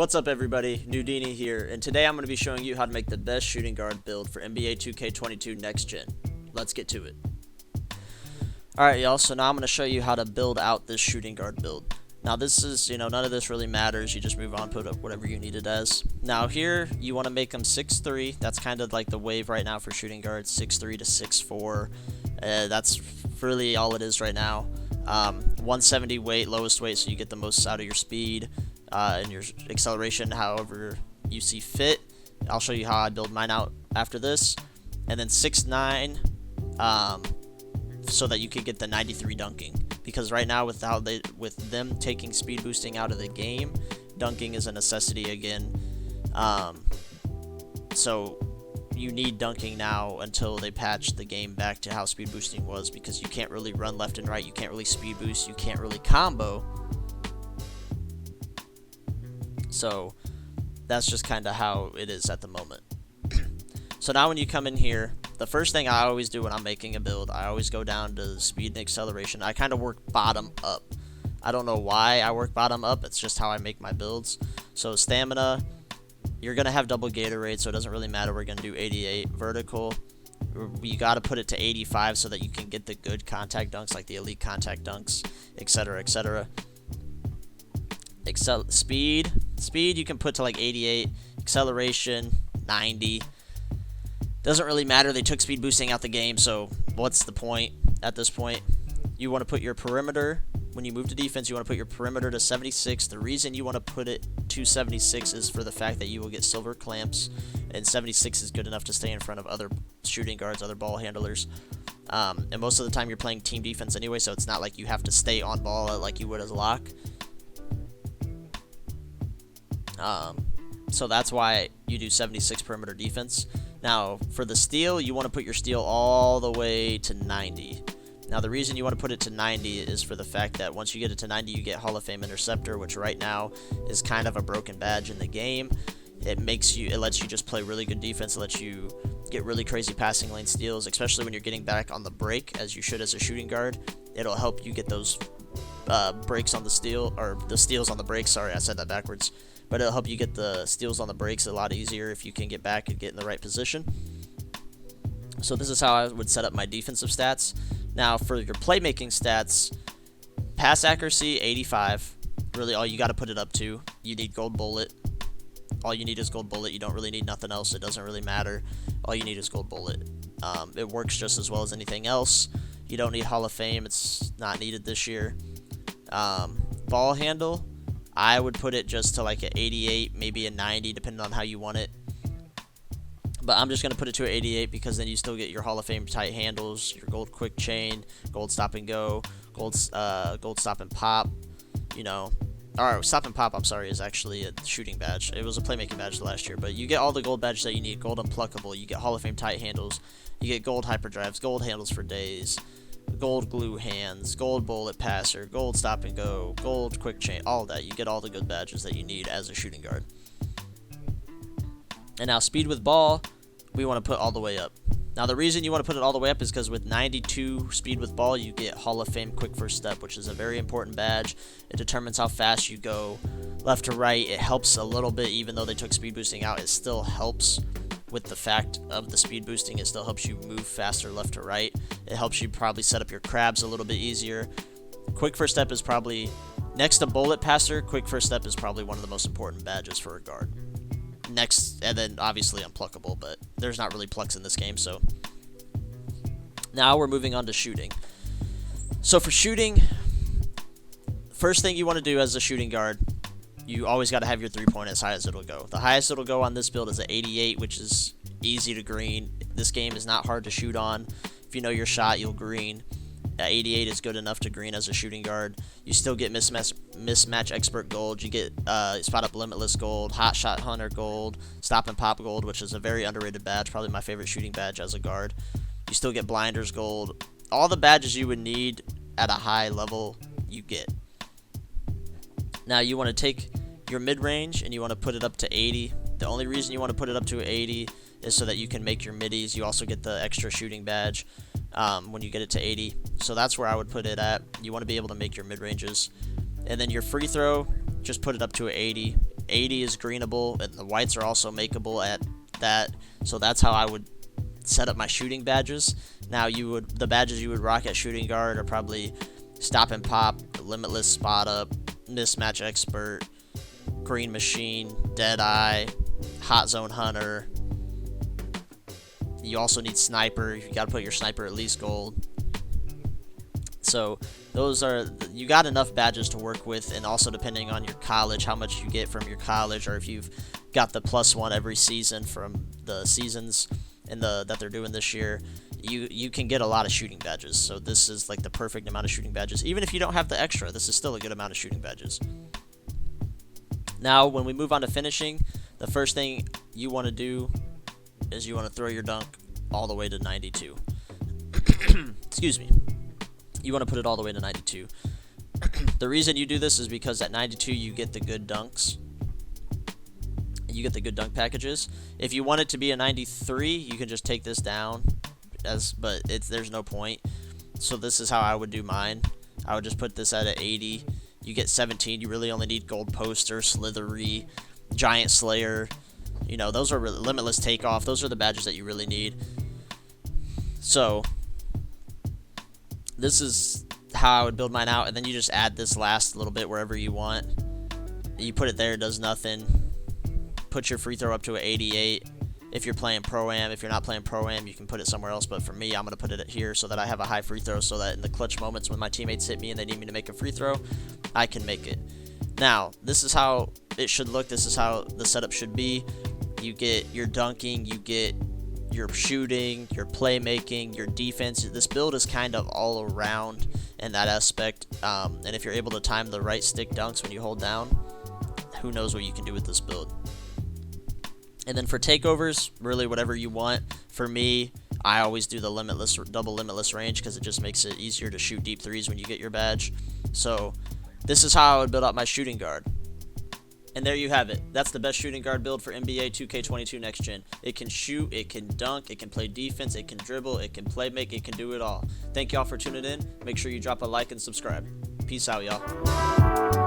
What's up everybody, Nudini here, and today I'm going to be showing you how to make the best shooting guard build for NBA 2K22 Next Gen. Let's get to it. Alright y'all, so now I'm going to show you how to build out this shooting guard build. Now this is, none of this really matters, you just move on, put up whatever you need it as. Now here, you want to make them 6'3", that's kind of like the wave right now for shooting guards, 6'3 to 6'4, that's really all it is right now. 170 weight, lowest weight, so you get the most out of your speed. And your acceleration however you see fit. I'll show you how I build mine out after this. And then 6'9", so that you can get the 93 dunking. Because right now with them taking speed boosting out of the game, dunking is a necessity again. So you need dunking now until they patch the game back to how speed boosting was, because you can't really run left and right, you can't really speed boost, you can't really combo. So that's just kind of how it is at the moment. So now when you come in here, the first thing I always do when I'm making a build, I always go down to speed and acceleration. I kind of work bottom up. I don't know why I work bottom up, it's just how I make my builds. So stamina, you're going to have double Gatorade, so it doesn't really matter. We're going to do 88. Vertical, you got to put it to 85 so that you can get the good contact dunks, like the elite contact dunks, etc, etc. Speed you can put to like 88, acceleration 90. Doesn't really matter, they took speed boosting out the game, so what's the point at this point? You want to put your perimeter, when you move to defense, you want to put your perimeter to 76. The reason you want to put it to 76 is for the fact that you will get silver clamps, and 76 is good enough to stay in front of other shooting guards, other ball handlers. And most of the time you're playing team defense anyway, so it's not like you have to stay on ball like you would as a lock. So that's why you do 76 perimeter defense. Now, for the steal, you want to put your steal all the way to 90. Now, the reason you want to put it to 90 is for the fact that once you get it to 90, you get Hall of Fame Interceptor, which right now is kind of a broken badge in the game. It lets you just play really good defense. It lets you get really crazy passing lane steals, especially when you're getting back on the break, as you should as a shooting guard. It'll help you get those breaks on the steal, or the steals on the break. Sorry, I said that backwards. But it'll help you get the steals on the breaks a lot easier if you can get back and get in the right position. So this is how I would set up my defensive stats. Now for your playmaking stats, pass accuracy 85. Really all you got to put it up to. You need gold bullet. All you need is gold bullet. You don't really need nothing else. It doesn't really matter. All you need is gold bullet. It works just as well as anything else. You don't need Hall of Fame. It's not needed this year. Ball handle, I would put it just to like an 88, maybe a 90, depending on how you want it. But I'm just going to put it to an 88 because then you still get your Hall of Fame tight handles, your gold quick chain, gold stop and go, gold stop and pop, Or stop and pop, I'm sorry, is actually a shooting badge. It was a playmaking badge last year, but you get all the gold badges that you need. Gold unpluckable, you get Hall of Fame tight handles, you get gold hyperdrives, gold handles for days, gold glue hands, gold bullet passer, gold stop and go, gold quick chain, all that. You get all the good badges that you need as a shooting guard. And now speed with ball, we want to put all the way up. Now the reason you want to put it all the way up is because with 92 speed with ball, you get Hall of Fame quick first step, which is a very important badge. It determines how fast you go left to right. It helps a little bit, even though they took speed boosting out, it still helps. With the fact of the speed boosting, it still helps you move faster left to right. It helps you probably set up your crabs a little bit easier. Quick first step is probably, next to bullet passer, quick first step is probably one of the most important badges for a guard. Next, and then obviously unpluckable, but there's not really plucks in this game, so. Now we're moving on to shooting. So for shooting, first thing you want to do as a shooting guard, you always got to have your three-point as high as it'll go. The highest it'll go on this build is an 88, which is easy to green. This game is not hard to shoot on. If you know your shot, you'll green. 88 is good enough to green as a shooting guard. You still get mismatch expert gold. You get spot up limitless gold, hot shot hunter gold, stop and pop gold, which is a very underrated badge, probably my favorite shooting badge as a guard. You still get blinders gold. All the badges you would need at a high level, you get. Now you want to take your mid-range and you want to put it up to 80. The only reason you want to put it up to 80 is so that you can make your middies. You also get the extra shooting badge when you get it to 80. So that's where I would put it at. You want to be able to make your mid-ranges. And then your free throw, just put it up to 80. 80 is greenable, and the whites are also makeable at that. So that's how I would set up my shooting badges. Now the badges you would rock at shooting guard are probably Stop and Pop, Limitless Spot Up, Mismatch Expert, Green Machine, Deadeye, Hot Zone Hunter. You also need Sniper. You got to put your Sniper at least gold. So you got enough badges to work with, and also depending on your college, how much you get from your college, or if you've got the +1 every season from the seasons that they're doing this year, you can get a lot of shooting badges. So this is like the perfect amount of shooting badges. Even if you don't have the extra, this is still a good amount of shooting badges. Now, when we move on to finishing, the first thing you want to do is you want to throw your dunk all the way to 92. Excuse me. You want to put it all the way to 92. The reason you do this is because at 92 you get the good dunks. You get the good dunk packages. If you want it to be a 93, you can just take this down, but there's no point. So this is how I would do mine. I would just put this at an 80. You get 17. You really only need Gold Poster, Slithery, Giant Slayer. You know, those are Limitless Takeoff. Those are the badges that you really need. So this is how I would build mine out, and then you just add this last little bit wherever you want. You put it there, it does nothing. Put your free throw up to an 88 if you're playing Pro-Am. If you're not playing Pro-Am, you can put it somewhere else, but for me, I'm going to put it here so that I have a high free throw, so that in the clutch moments when my teammates hit me and they need me to make a free throw, I can make it. Now, this is how it should look. This is how the setup should be. You get your dunking, you get your shooting, your playmaking, your defense. This build is kind of all around in that aspect, and if you're able to time the right stick dunks when you hold down, who knows what you can do with this build. And then for takeovers, really whatever you want. For me, I always do the double limitless range because it just makes it easier to shoot deep threes when you get your badge. So this is how I would build out my shooting guard. And there you have it. That's the best shooting guard build for NBA 2K22 Next Gen. It can shoot, it can dunk, it can play defense, it can dribble, it can play make, it can do it all. Thank y'all for tuning in. Make sure you drop a like and subscribe. Peace out, y'all.